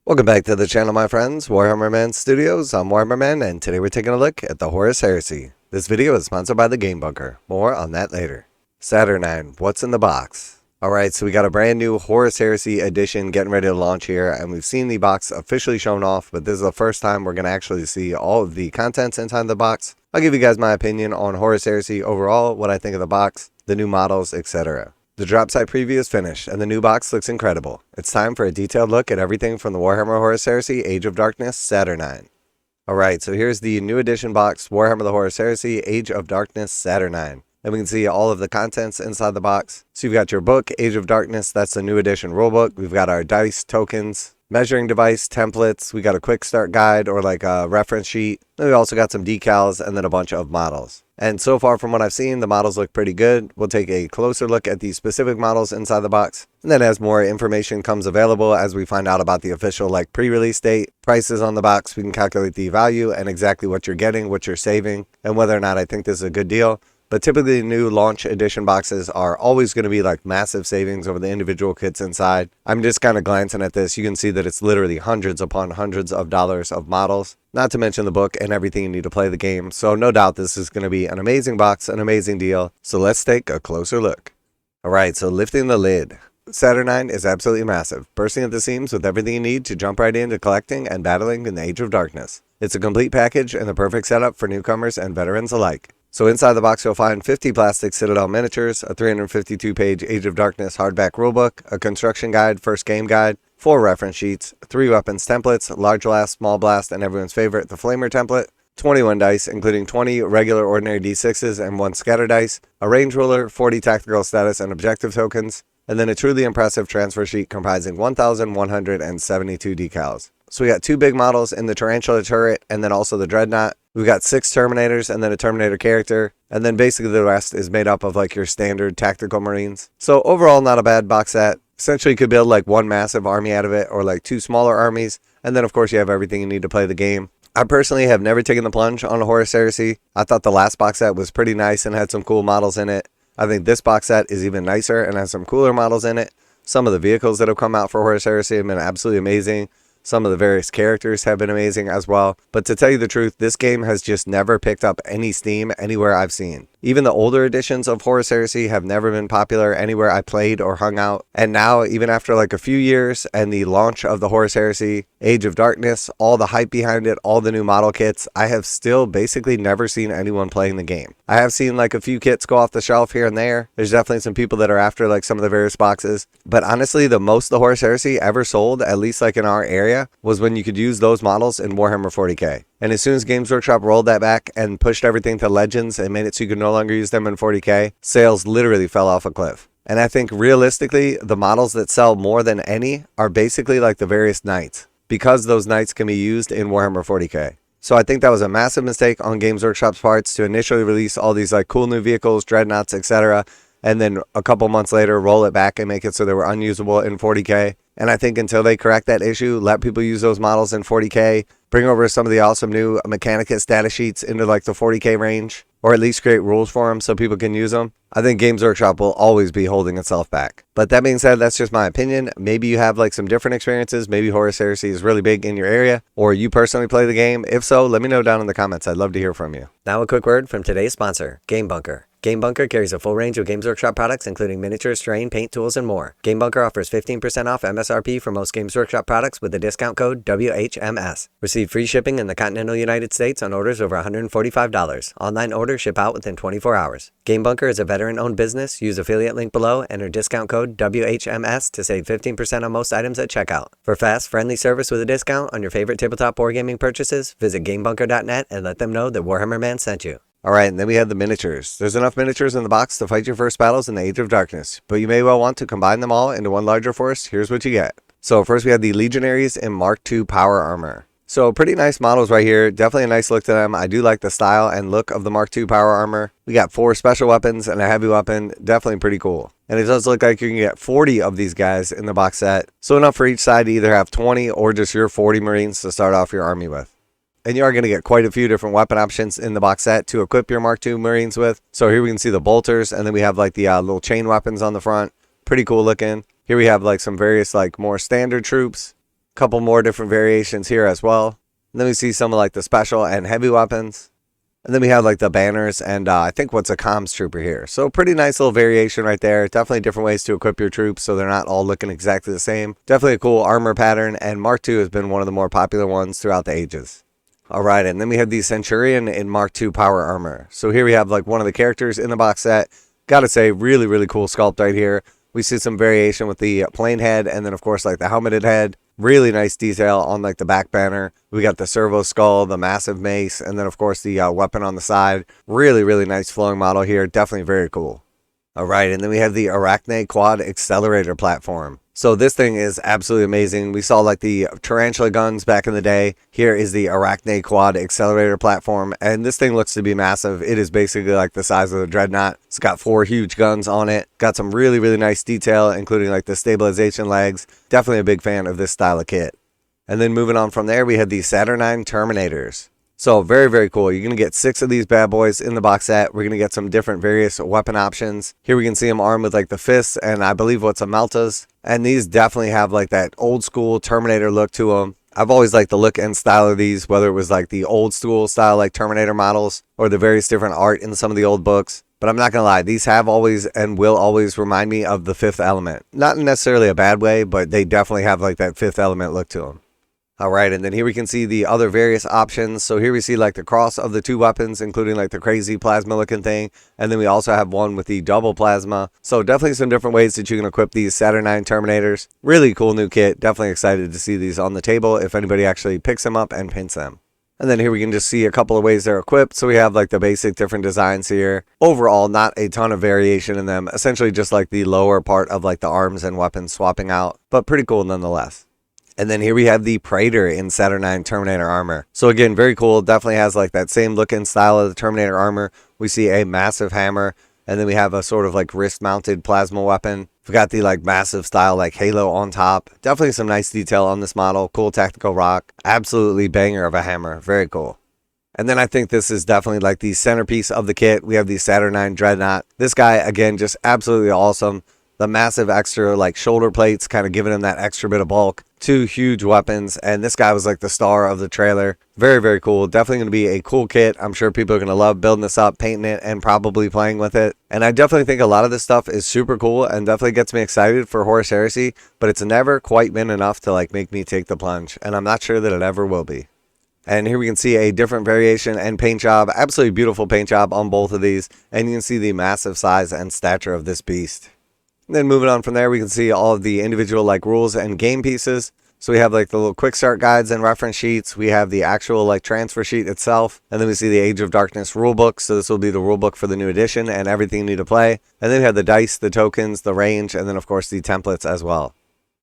Welcome back to the channel, my friends. Warhammer Man Studios. I'm Warhammer Man, and today we're taking a look at the Horus Heresy. This video is sponsored by the Game Bunker. More on that later. Saturnine, what's in the box? Alright, so we got a brand new Horus Heresy edition getting ready to launch here, and we've seen the box officially shown off, but this is the first time we're going to actually see all of the contents inside the box. I'll give you guys my opinion on Horus Heresy overall, what I think of the box, the new models, etc. The drop site preview is finished, and the new box looks incredible. It's time for a detailed look at everything from the Warhammer Horus Heresy Age of Darkness Saturnine. Alright, so here's the new edition box, Warhammer the Horus Heresy Age of Darkness Saturnine. And we can see all of the contents inside the box. So you've got your book, Age of Darkness, that's the new edition rulebook. We've got our dice, tokens, measuring device, templates. We got a quick start guide or like a reference sheet. Then we also got some decals and then a bunch of models. And so far from what I've seen, the models look pretty good. We'll take a closer look at the specific models inside the box. And then as more information comes available, as we find out about the official pre-release date, prices on the box, we can calculate the value and exactly what you're getting, what you're saving, and whether or not I think this is a good deal. But typically new launch edition boxes are always going to be massive savings over the individual kits inside. I'm just kind of glancing at this. You can see that it's literally hundreds upon hundreds of dollars of models, not to mention the book and everything you need to play the game. So no doubt this is going to be an amazing box, an amazing deal. So let's take a closer look. Alright, so lifting the lid. Saturnine is absolutely massive, bursting at the seams with everything you need to jump right into collecting and battling in the Age of Darkness. It's a complete package and the perfect setup for newcomers and veterans alike. So inside the box you'll find 50 plastic Citadel miniatures, a 352-page Age of Darkness hardback rulebook, a construction guide, first game guide, 4 reference sheets, 3 weapons templates, large blast, small blast, and everyone's favorite, the flamer template, 21 dice, including 20 regular ordinary d6s and 1 scatter dice, a range ruler, 40 tactical status and objective tokens, and then a truly impressive transfer sheet comprising 1,172 decals. So we got 2 big models in the Tarantula turret and then also the Dreadnought. We've got 6 Terminators and then a Terminator character. And then basically the rest is made up of your standard tactical Marines. So overall not a bad box set. Essentially you could build one massive army out of it or 2 smaller armies. And then of course you have everything you need to play the game. I personally have never taken the plunge on a Horus Heresy. I thought the last box set was pretty nice and had some cool models in it. I think this box set is even nicer and has some cooler models in it. Some of the vehicles that have come out for Horus Heresy have been absolutely amazing. Some of the various characters have been amazing as well. But to tell you the truth, this game has just never picked up any steam anywhere I've seen. Even the older editions of Horus Heresy have never been popular anywhere I played or hung out. And now, even after a few years and the launch of the Horus Heresy Age of Darkness, all the hype behind it, all the new model kits, I have still basically never seen anyone playing the game. I have seen a few kits go off the shelf here and there. There's definitely some people that are after some of the various boxes. But honestly, the most the Horus Heresy ever sold, at least in our area, was when you could use those models in Warhammer 40k. And as soon as Games Workshop rolled that back and pushed everything to Legends and made it so you could no longer use them in 40k, sales literally fell off a cliff. And I think realistically, the models that sell more than any are basically the various knights, because those knights can be used in Warhammer 40k. So I think that was a massive mistake on Games Workshop's parts to initially release all these cool new vehicles, dreadnoughts, etc., and then a couple months later roll it back and make it so they were unusable in 40k. And I think until they correct that issue, let people use those models in 40k, bring over some of the awesome new MkII status sheets into the 40k range, or at least create rules for them so people can use them, I think Games Workshop will always be holding itself back. But that being said, that's just my opinion. Maybe you have some different experiences. Maybe Horus Heresy is really big in your area, or you personally play the game. If so, let me know down in the comments. I'd love to hear from you. Now a quick word from today's sponsor, Game Bunker. Game Bunker carries a full range of Games Workshop products, including miniatures, terrain, paint tools, and more. Game Bunker offers 15% off MSRP for most Games Workshop products with the discount code WHMS. Receive free shipping in the continental United States on orders over $145. Online orders ship out within 24 hours. Game Bunker is a veteran-owned business. Use affiliate link below, enter discount code WHMS to save 15% on most items at checkout. For fast, friendly service with a discount on your favorite tabletop board gaming purchases, visit GameBunker.net and let them know that Warhammer Man sent you. Alright, and then we have the miniatures. There's enough miniatures in the box to fight your first battles in the Age of Darkness, but you may well want to combine them all into one larger force. Here's what you get. So first we have the Legionaries in Mark II Power Armor. So pretty nice models right here. Definitely a nice look to them. I do like the style and look of the Mark II Power Armor. We got 4 special weapons and a heavy weapon. Definitely pretty cool. And it does look like you can get 40 of these guys in the box set. So enough for each side to either have 20 or just your 40 Marines to start off your army with. And you are going to get quite a few different weapon options in the box set to equip your Mark II Marines with. So here we can see the bolters, and then we have the little chain weapons on the front. Pretty cool looking. Here we have some various more standard troops. couple more different variations here as well. And then we see some of like the special and heavy weapons. And then we have like the banners and I think what's a comms trooper here. So pretty nice little variation right there. Definitely different ways to equip your troops so they're not all looking exactly the same. Definitely a cool armor pattern, and Mark II has been one of the more popular ones throughout the ages. Alright, and then we have the Centurion in Mark II power armor. So here we have like one of the characters in the box set. Gotta say, really, really cool sculpt right here. We see some variation with the plain head and then of course like the helmeted head. Really nice detail on like the back banner. We got the servo skull, the massive mace, and then of course the weapon on the side. Really, really nice flowing model here. Definitely very cool. Alright, and then we have the Araknae quad accelerator platform. So this thing is absolutely amazing. We saw like the tarantula guns back in the day. Here is the Araknae quad accelerator platform, and this thing looks to be massive. It is basically like the size of the Dreadnought. It's got 4 huge guns on it. Got some really, really nice detail, including like the stabilization legs. Definitely a big fan of this style of kit. And then moving on from there, we have the Saturnine Terminators. So very, very cool. You're going to get 6 of these bad boys in the box set. We're going to get some different various weapon options. Here we can see them armed with like the fists and I believe what's a meltas. And these definitely have like that old school Terminator look to them. I've always liked the look and style of these, whether it was like the old school style like Terminator models or the various different art in some of the old books. But I'm not going to lie, these have always and will always remind me of the Fifth Element. Not necessarily a bad way, but they definitely have like that Fifth Element look to them. Alright, and then here we can see the other various options. So here we see like the cross of the 2 weapons, including like the crazy plasma looking thing. And then we also have one with the double plasma. So definitely some different ways that you can equip these Saturnine Terminators. Really cool new kit. Definitely excited to see these on the table if anybody actually picks them up and paints them. And then here we can just see a couple of ways they're equipped. So we have like the basic different designs here. Overall, not a ton of variation in them. Essentially just like the lower part of like the arms and weapons swapping out. But pretty cool nonetheless. And then here we have the Praetor in Saturnine Terminator armor. So again, very cool. Definitely has like that same look and style of the Terminator armor. We see a massive hammer. And then we have a sort of like wrist mounted plasma weapon. We've got the like massive style like halo on top. Definitely some nice detail on this model. Cool tactical rock. Absolutely banger of a hammer. Very cool. And then I think this is definitely like the centerpiece of the kit. We have the Saturnine Dreadnought. This guy, again, just absolutely awesome. The massive extra like shoulder plates kind of giving him that extra bit of bulk. 2 huge weapons, and this guy was like the star of the trailer. Very, very cool. Definitely going to be a cool kit. I'm sure people are going to love building this up, painting it, and probably playing with it. And I definitely think a lot of this stuff is super cool and definitely gets me excited for Horus Heresy, but it's never quite been enough to like make me take the plunge, and I'm not sure that it ever will be. And here we can see a different variation and paint job. Absolutely beautiful paint job on both of these, and you can see the massive size and stature of this beast. And then moving on from there, we can see all of the individual like rules and game pieces. So we have like the little quick start guides and reference sheets. We have the actual like transfer sheet itself. And then we see the Age of Darkness rulebook. So this will be the rulebook for the new edition and everything you need to play. And then we have the dice, the tokens, the range, and then of course the templates as well.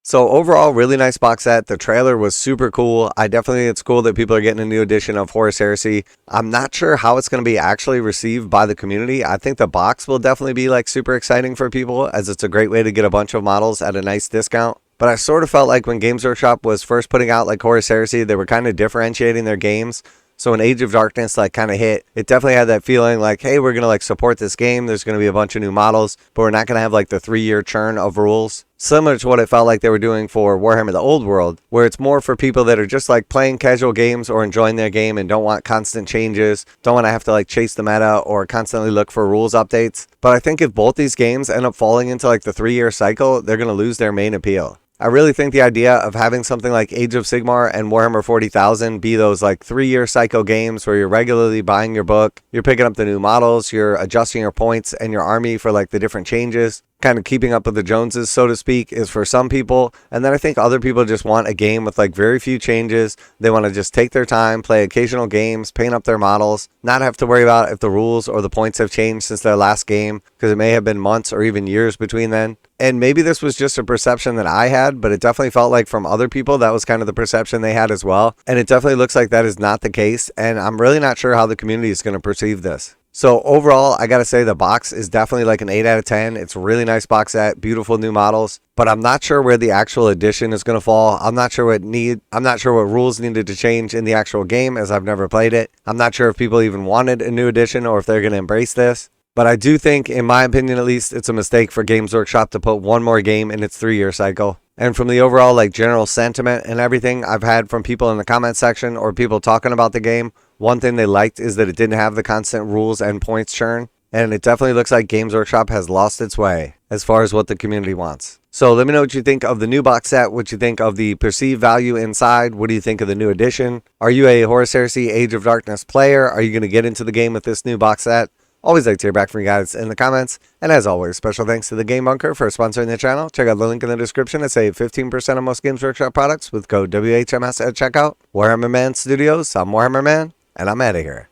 So overall, really nice box set. The trailer was super cool. I definitely think it's cool that people are getting a new edition of Horus Heresy. I'm not sure how it's going to be actually received by the community. I think the box will definitely be like super exciting for people, as it's a great way to get a bunch of models at a nice discount. But I sort of felt like when Games Workshop was first putting out like Horus Heresy, they were kind of differentiating their games. So when Age of Darkness like kind of hit, it definitely had that feeling like, hey, we're going to like support this game. There's going to be a bunch of new models, but we're not going to have like the 3-year churn of rules. Similar to what it felt like they were doing for Warhammer the Old World, where it's more for people that are just like playing casual games or enjoying their game and don't want constant changes, don't want to have to like chase the meta or constantly look for rules updates. But I think if both these games end up falling into like the 3-year cycle, they're going to lose their main appeal. I really think the idea of having something like Age of Sigmar and Warhammer 40,000 be those like 3-year cycle games where you're regularly buying your book, you're picking up the new models, you're adjusting your points and your army for like the different changes, kind of keeping up with the Joneses, so to speak, is for some people. And then I think other people just want a game with like very few changes. They want to just take their time, play occasional games, paint up their models, not have to worry about if the rules or the points have changed since their last game, because it may have been months or even years between then. And maybe this was just a perception that I had, but it definitely felt like from other people that was kind of the perception they had as well. And it definitely looks like that is not the case. And I'm really not sure how the community is going to perceive this. So overall, I got to say the box is definitely like an 8 out of 10. It's a really nice box set, beautiful new models, but I'm not sure where the actual edition is going to fall. I'm not sure what rules needed to change in the actual game, as I've never played it. I'm not sure if people even wanted a new edition or if they're going to embrace this. But I do think, in my opinion at least, it's a mistake for Games Workshop to put one more game in its 3-year cycle. And from the overall general sentiment and everything I've had from people in the comment section or people talking about the game, one thing they liked is that it didn't have the constant rules and points churn. And it definitely looks like Games Workshop has lost its way as far as what the community wants. So let me know what you think of the new box set, what you think of the perceived value inside, what do you think of the new edition? Are you a Horus Heresy Age of Darkness player? Are you going to get into the game with this new box set? Always like to hear back from you guys in the comments. And as always, special thanks to the Game Bunker for sponsoring the channel. Check out the link in the description to save 15% on most Games Workshop products with code WHMS at checkout. Warhammer Man Studios, I'm Warhammer Man, and I'm out of here.